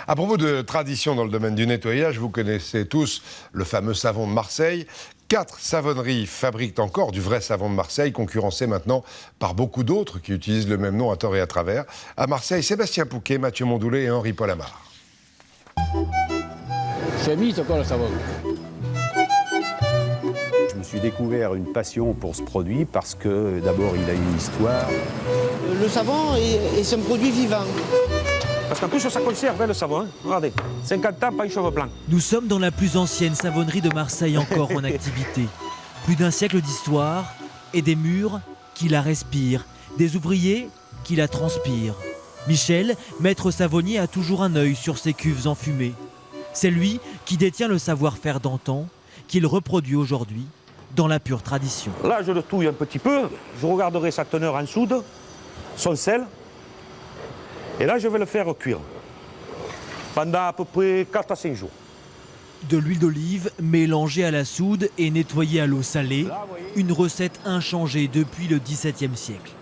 À propos de tradition dans le domaine du nettoyage, vous connaissez tous le fameux savon de Marseille. 4 savonneries fabriquent encore du vrai savon de Marseille, concurrencé maintenant par beaucoup d'autres qui utilisent le même nom à tort et à travers. À Marseille, Sébastien Pouquet, Mathieu Mondoulet et Henri-Paul Amar. C'est mythe encore le savon. Je me suis découvert une passion pour ce produit parce que d'abord il a une histoire. Le savon est un produit vivant. Parce qu'en plus, ça conserve le savon. Hein. Regardez, 50 ans, pas une cheveux blanc. Nous sommes dans la plus ancienne savonnerie de Marseille encore en activité. Plus d'un siècle d'histoire et des murs qui la respirent, des ouvriers qui la transpirent. Michel, maître savonnier, a toujours un œil sur ses cuves enfumées. C'est lui qui détient le savoir-faire d'antan, qu'il reproduit aujourd'hui dans la pure tradition. Là, je le touille un petit peu. Je regarderai sa teneur en soude, son sel. Et là, je vais le faire cuire pendant à peu près 4 à 5 jours. De l'huile d'olive mélangée à la soude et nettoyée à l'eau salée, une recette inchangée depuis le XVIIe siècle.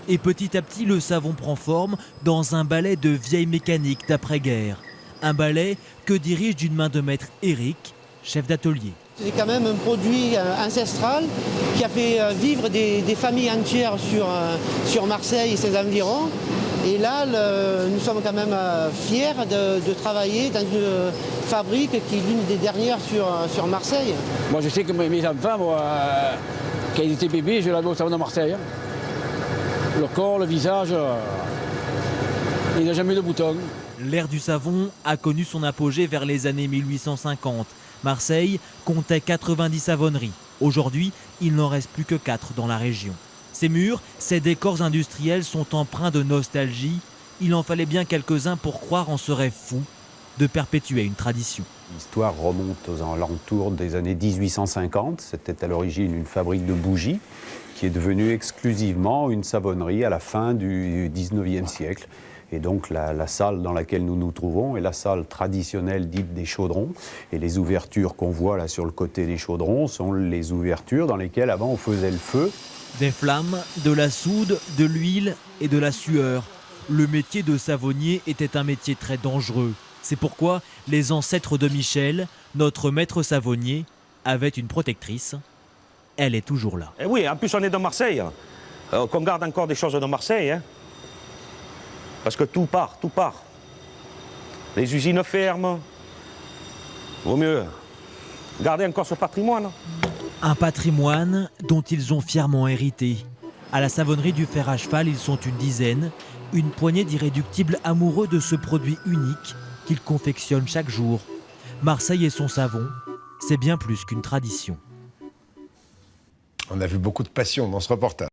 Et petit à petit, le savon prend forme dans un balai de vieille mécanique d'après-guerre. Un balai que dirige d'une main de maître Éric, chef d'atelier. C'est quand même un produit ancestral qui a fait vivre des familles entières sur Marseille et ses environs. Et là, nous sommes quand même fiers de travailler dans une fabrique qui est l'une des dernières sur Marseille. Moi, je sais que mes enfants, quand ils étaient bébés, je l'avais au savon de Marseille. Hein. Le corps, le visage, il n'a jamais eu de boutons. L'ère du savon a connu son apogée vers les années 1850. Marseille comptait 90 savonneries. Aujourd'hui, il n'en reste plus que 4 dans la région. Ces murs, ces décors industriels sont empreints de nostalgie. Il en fallait bien quelques-uns pour croire en serait fou de perpétuer une tradition. L'histoire remonte aux alentours des années 1850. C'était à l'origine une fabrique de bougies qui est devenue exclusivement une savonnerie à la fin du 19e siècle. Et donc la salle dans laquelle nous nous trouvons est la salle traditionnelle dite des chaudrons. Et les ouvertures qu'on voit là sur le côté des chaudrons sont les ouvertures dans lesquelles avant on faisait le feu. Des flammes, de la soude, de l'huile et de la sueur. Le métier de savonnier était un métier très dangereux. C'est pourquoi les ancêtres de Michel, notre maître savonnier, avaient une protectrice. Elle est toujours là. Et oui, en plus on est de Marseille, qu'on garde encore des choses de Marseille. Hein. Parce que tout part, tout part. Les usines ferment. Vaut mieux garder encore ce patrimoine. Un patrimoine dont ils ont fièrement hérité. À la savonnerie du Fer à Cheval, ils sont une dizaine, une poignée d'irréductibles amoureux de ce produit unique qu'ils confectionnent chaque jour. Marseille et son savon, c'est bien plus qu'une tradition. On a vu beaucoup de passion dans ce reportage.